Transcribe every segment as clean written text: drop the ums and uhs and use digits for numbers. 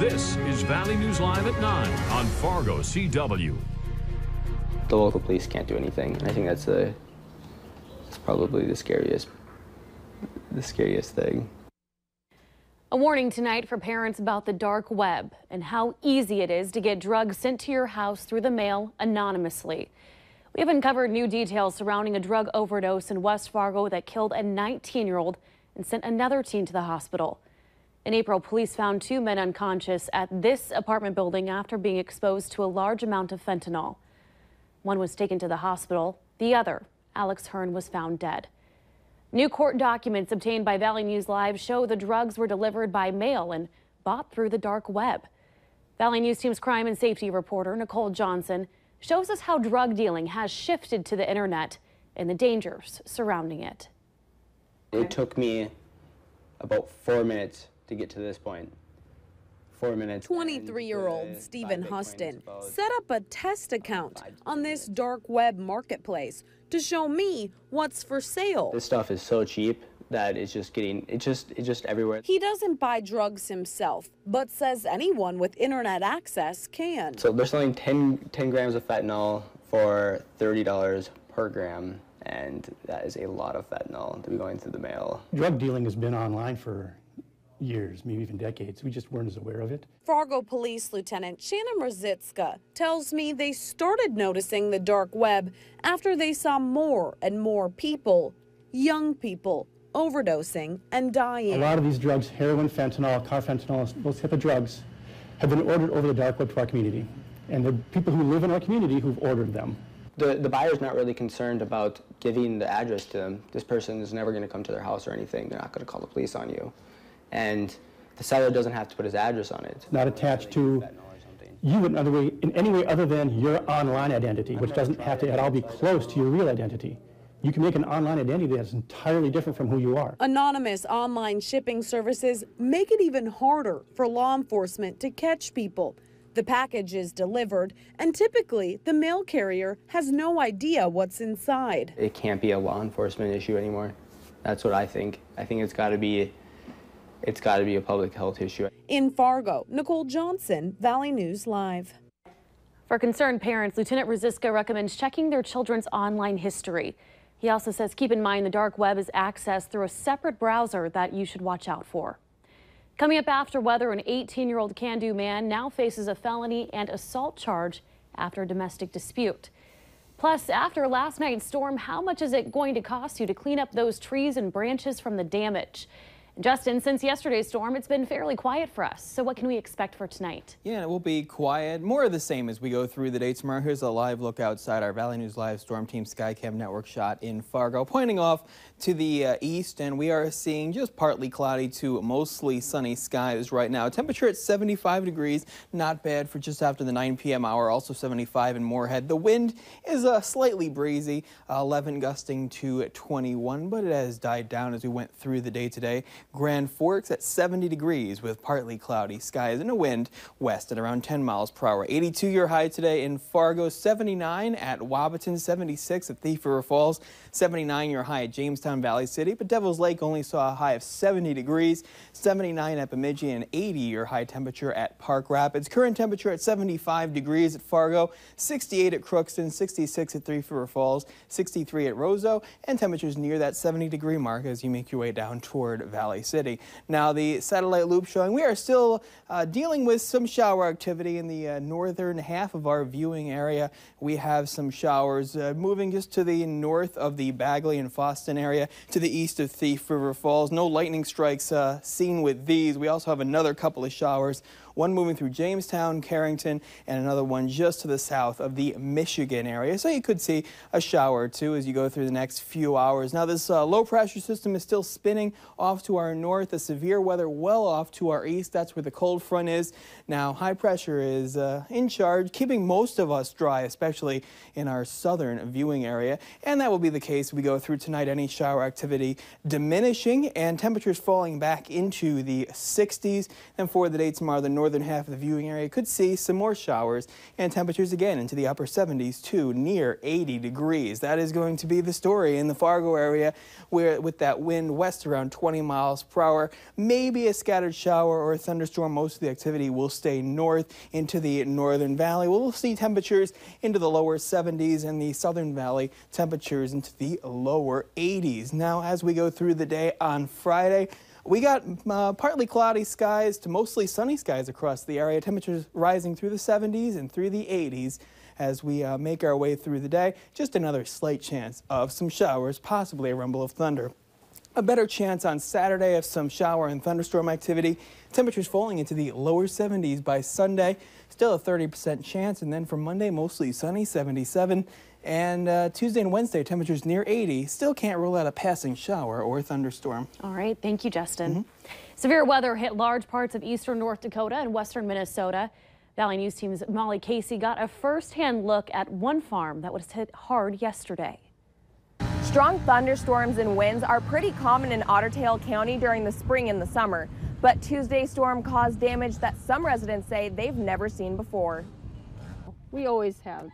This is Valley News Live at 9 on Fargo CW. The local police can't do anything. I think that's probably the scariest thing. A warning tonight for parents about the dark web and how easy it is to get drugs sent to your house through the mail anonymously. We have uncovered new details surrounding a drug overdose in West Fargo that killed a 19-year-old and sent another teen to the hospital. In April, police found 2 men unconscious at this apartment building after being exposed to a large amount of fentanyl. One was taken to the hospital. The other, Alex Hearn, was found dead. New court documents obtained by Valley News Live show the drugs were delivered by mail and bought through the dark web. Valley News Team's crime and safety reporter Nicole Johnson shows us how drug dealing has shifted to the internet and the dangers surrounding it. It took me about 4 minutes to get to this point. 4 minutes. 23-year-old Stephen Huston set up a test account on this dark web marketplace to show me what's for sale. This stuff is so cheap that it's just everywhere. He doesn't buy drugs himself, but says anyone with internet access can. So they're selling 10 grams of fentanyl for $30 per gram, and that is a lot of fentanyl to be going through the mail. Drug dealing has been online for years, maybe even decades. We just weren't as aware of it. Fargo Police Lieutenant Shannon Rosicka tells me they started noticing the dark web after they saw more and more people, young people, overdosing and dying. A lot of these drugs, heroin, fentanyl, carfentanil, those type of drugs, have been ordered over the dark web to our community. And the people who live in our community who've ordered them. The buyer's not really concerned about giving the address to them. This person is never going to come to their house or anything. They're not going to call the police on you. And the seller doesn't have to put his address on it. Not attached to you in any way other than your online identity, which doesn't have to at all be close to your real identity. You can make an online identity that's entirely different from who you are. Anonymous online shipping services make it even harder for law enforcement to catch people. The package is delivered, and typically the mail carrier has no idea what's inside. It can't be a law enforcement issue anymore. That's what I think. I think it's got to be a public health issue. In Fargo, Nicole Johnson, Valley News Live. For concerned parents, Lieutenant Rosicka recommends checking their children's online history. He also says keep in mind the dark web is accessed through a separate browser that you should watch out for. Coming up after weather, an 18-year-old can-do man now faces a felony and assault charge after a domestic dispute. Plus, after last night's storm, how much is it going to cost you to clean up those trees and branches from the damage? Justin, since yesterday's storm, it's been fairly quiet for us. So what can we expect for tonight? Yeah, it will be quiet, more of the same as we go through the day tomorrow. Here's a live look outside our Valley News Live Storm Team Skycam network shot in Fargo, pointing off to the east, and we are seeing just partly cloudy to mostly sunny skies right now. Temperature at 75 degrees, not bad for just after the 9 p.m. hour, also 75 in Moorhead. The wind is slightly breezy, 11 gusting to 21, but it has died down as we went through the day today. Grand Forks at 70 degrees with partly cloudy skies and a wind west at around 10 miles per hour. 82 your high today in Fargo, 79 at Wabaton, 76 at Thief River Falls, 79 your high at Jamestown Valley City, but Devil's Lake only saw a high of 70 degrees, 79 at Bemidji, and 80 your high temperature at Park Rapids. Current temperature at 75 degrees at Fargo, 68 at Crookston, 66 at Thief River Falls, 63 at Roseau, and temperatures near that 70-degree mark as you make your way down toward Valley City. Now, the satellite loop showing we are still dealing with some shower activity in the northern half of our viewing area. We have some showers moving just to the north of the Bagley and Foston area, to the east of Thief River Falls. No lightning strikes seen with these. We also have another couple of showers, one moving through Jamestown, Carrington, and another one just to the south of the Michigan area. So you could see a shower or two as you go through the next few hours. Now, this low pressure system is still spinning off to our north. The severe weather well off to our east. That's where the cold front is. Now, high pressure is in charge, keeping most of us dry, especially in our southern viewing area. And that will be the case as we go through tonight. Any shower activity diminishing and temperatures falling back into the 60s. And for the day tomorrow, the northern half of the viewing area could see some more showers and temperatures again into the upper 70s to near 80 degrees. That is going to be the story in the Fargo area, where with that wind west around 20 miles miles per hour. Maybe a scattered shower or a thunderstorm. Most of the activity will stay north into the northern valley. We'll see temperatures into the lower 70s and the southern valley temperatures into the lower 80s. Now, as we go through the day on Friday, we got partly cloudy skies to mostly sunny skies across the area. Temperatures rising through the 70s and through the 80s as we make our way through the day. Just another slight chance of some showers, possibly a rumble of thunder. A better chance on Saturday of some shower and thunderstorm activity. Temperatures falling into the lower 70s by Sunday. Still a 30% chance. And then for Monday, mostly sunny, 77. And Tuesday and Wednesday, temperatures near 80. Still can't rule out a passing shower or thunderstorm. All right. Thank you, Justin. Severe weather hit large parts of eastern North Dakota and western Minnesota. Valley News Team's Molly Casey got a first-hand look at one farm that was hit hard yesterday. Strong thunderstorms and winds are pretty common in Otter Tail County during the spring and the summer. But Tuesday's storm caused damage that some residents say they've never seen before. We always have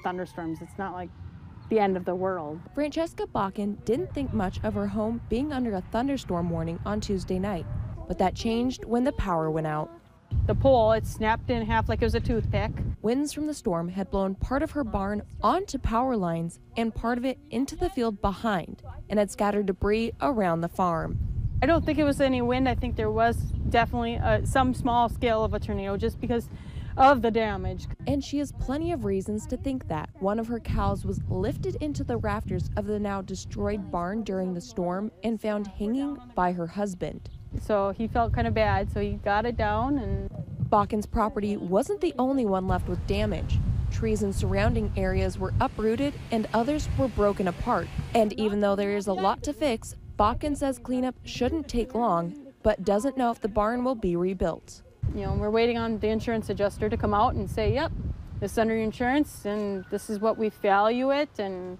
thunderstorms. It's not like the end of the world. Francesca Bakken didn't think much of her home being under a thunderstorm warning on Tuesday night, but that changed when the power went out. The pole, it snapped in half like it was a toothpick. Winds from the storm had blown part of her barn onto power lines and part of it into the field behind and had scattered debris around the farm. I don't think it was any wind. I think there was definitely some small scale of a tornado just because of the damage. And she has plenty of reasons to think that. One of her cows was lifted into the rafters of the now destroyed barn during the storm and found hanging by her husband. So he felt kind of bad, so he got it down. And Bakken's property wasn't the only one left with damage. Trees in surrounding areas were uprooted and others were broken apart. And even though there is a lot to fix, Bakken says cleanup shouldn't take long, but doesn't know if the barn will be rebuilt. You know, we're waiting on the insurance adjuster to come out and say, yep, this is under your insurance and this is what we value it, and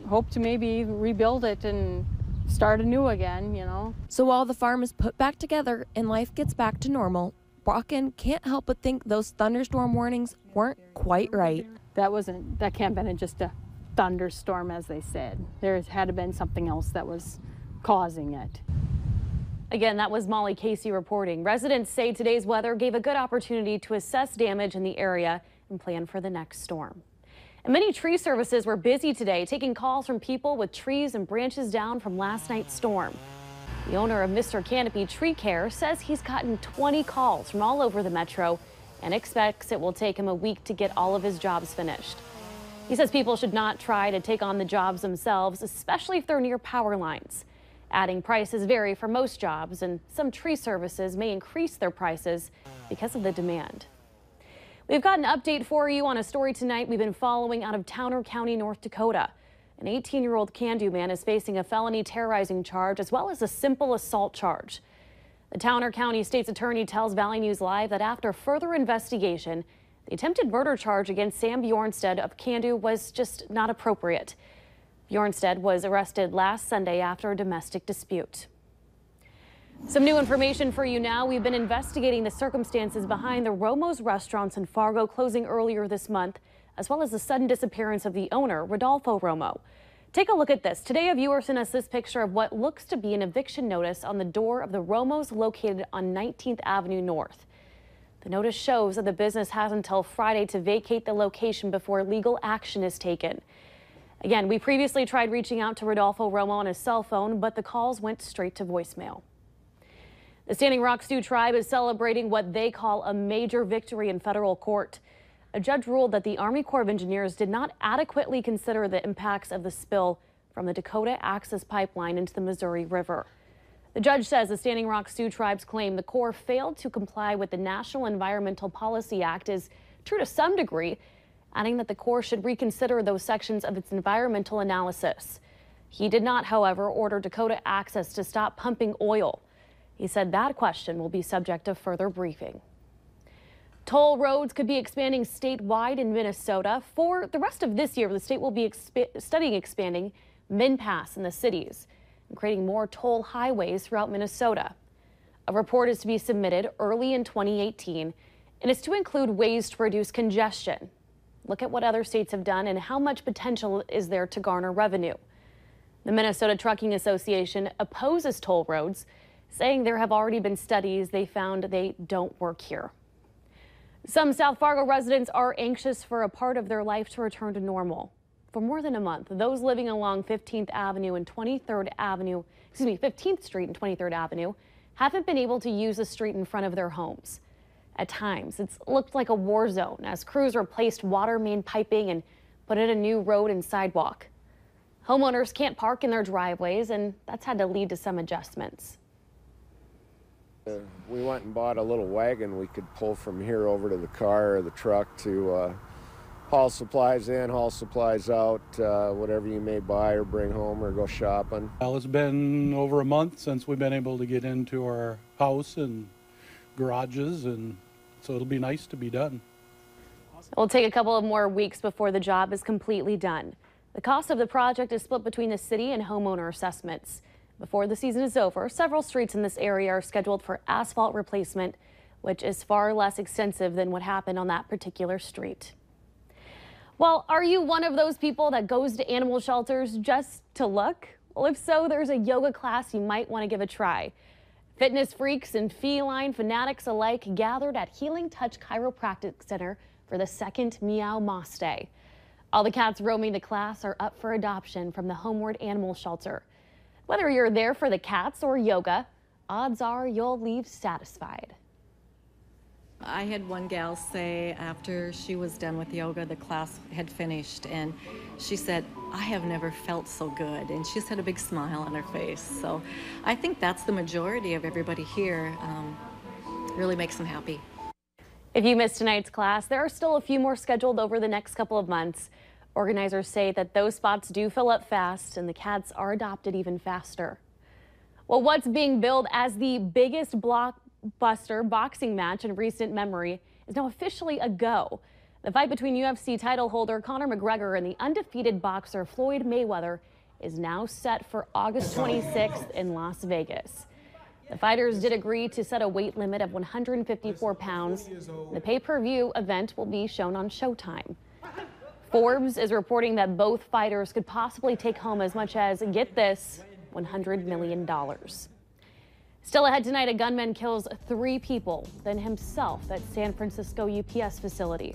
hope to maybe rebuild it and start anew again, you know. So while the farm is put back together and life gets back to normal, Bakken can't help but think those thunderstorm warnings weren't quite right. That can't have been just a thunderstorm, as they said. There had to have been something else that was causing it. Again, that was Molly Casey reporting. Residents say today's weather gave a good opportunity to assess damage in the area and plan for the next storm. And many tree services were busy today, taking calls from people with trees and branches down from last night's storm. The owner of Mr. Canopy Tree Care says he's gotten 20 calls from all over the metro and expects it will take him a week to get all of his jobs finished. He says people should not try to take on the jobs themselves, especially if they're near power lines. Adding prices vary for most jobs, and some tree services may increase their prices because of the demand. We've got an update for you on a story tonight we've been following out of Conor County, North Dakota. An 18-year-old can-do man is facing a felony terrorizing charge as well as a simple assault charge. The Conor County State's Attorney tells Valley News Live that after further investigation, the attempted murder charge against Sam Bjornstead of Can-do was just not appropriate. Bjornstead was arrested last Sunday after a domestic dispute. Some new information for you now. We've been investigating the circumstances behind the Robos restaurants in Fargo closing earlier this month, as well as the sudden disappearance of the owner, Rodolfo Romo. Take a look at this. Today, a viewer sent us this picture of what looks to be an eviction notice on the door of the Romos located on 19th Avenue North. The notice shows that the business has until Friday to vacate the location before legal action is taken. Again, we previously tried reaching out to Rodolfo Romo on his cell phone, but the calls went straight to voicemail. The Standing Rock Sioux tribe is celebrating what they call a major victory in federal court. A judge ruled that the Army Corps of Engineers did not adequately consider the impacts of the spill from the Dakota Access Pipeline into the Missouri River. The judge says the Standing Rock Sioux tribe's claim the Corps failed to comply with the National Environmental Policy Act is true to some degree, adding that the Corps should reconsider those sections of its environmental analysis. He did not, however, order Dakota Access to stop pumping oil. He said that question will be subject to further briefing. Toll roads could be expanding statewide in Minnesota. For the rest of this year, the state will be studying expanding Min Pass in the cities and creating more toll highways throughout Minnesota. A report is to be submitted early in 2018, and it's to include ways to reduce congestion. Look at what other states have done and how much potential is there to garner revenue. The Minnesota Trucking Association opposes toll roads, saying there have already been studies they found they don't work here. Some South Fargo residents are anxious for a part of their life to return to normal. For more than a month, those living along 15th Avenue and 23rd Avenue, 15th Street and 23rd Avenue haven't been able to use the street in front of their homes. At times, it's looked like a war zone as crews replaced water main piping and put in a new road and sidewalk. Homeowners can't park in their driveways, and that's had to lead to some adjustments. We went and bought a little wagon we could pull from here over to the car or the truck to haul supplies in, haul supplies out, whatever you may buy or bring home or go shopping. Well, it's been over a month since we've been able to get into our house and garages, and so it'll be nice to be done. It'll take a couple of more weeks before the job is completely done. The cost of the project is split between the city and homeowner assessments. Before the season is over, several streets in this area are scheduled for asphalt replacement, which is far less extensive than what happened on that particular street. Well, are you one of those people that goes to animal shelters just to look? Well, if so, there's a yoga class you might want to give a try. Fitness freaks and feline fanatics alike gathered at Healing Touch Chiropractic Center for the second Meow Moss Day. All the cats roaming the class are up for adoption from the Homeward Animal Shelter. Whether you're there for the cats or yoga, odds are you'll leave satisfied. I had one gal say after she was done with yoga, the class had finished, and she said, "I have never felt so good," and she just had a big smile on her face. So I think that's the majority of everybody here. Really makes them happy. If you missed tonight's class, there are still a few more scheduled over the next couple of months. Organizers say that those spots do fill up fast and the cats are adopted even faster. Well, what's being billed as the biggest blockbuster boxing match in recent memory is now officially a go. The fight between UFC title holder Conor McGregor and the undefeated boxer Floyd Mayweather is now set for August 26th in Las Vegas. The fighters did agree to set a weight limit of 154 pounds. The pay-per-view event will be shown on Showtime. Forbes is reporting that both fighters could possibly take home as much as, get this, $100 million. Still ahead tonight, a gunman kills 3 people, then himself at San Francisco UPS facility.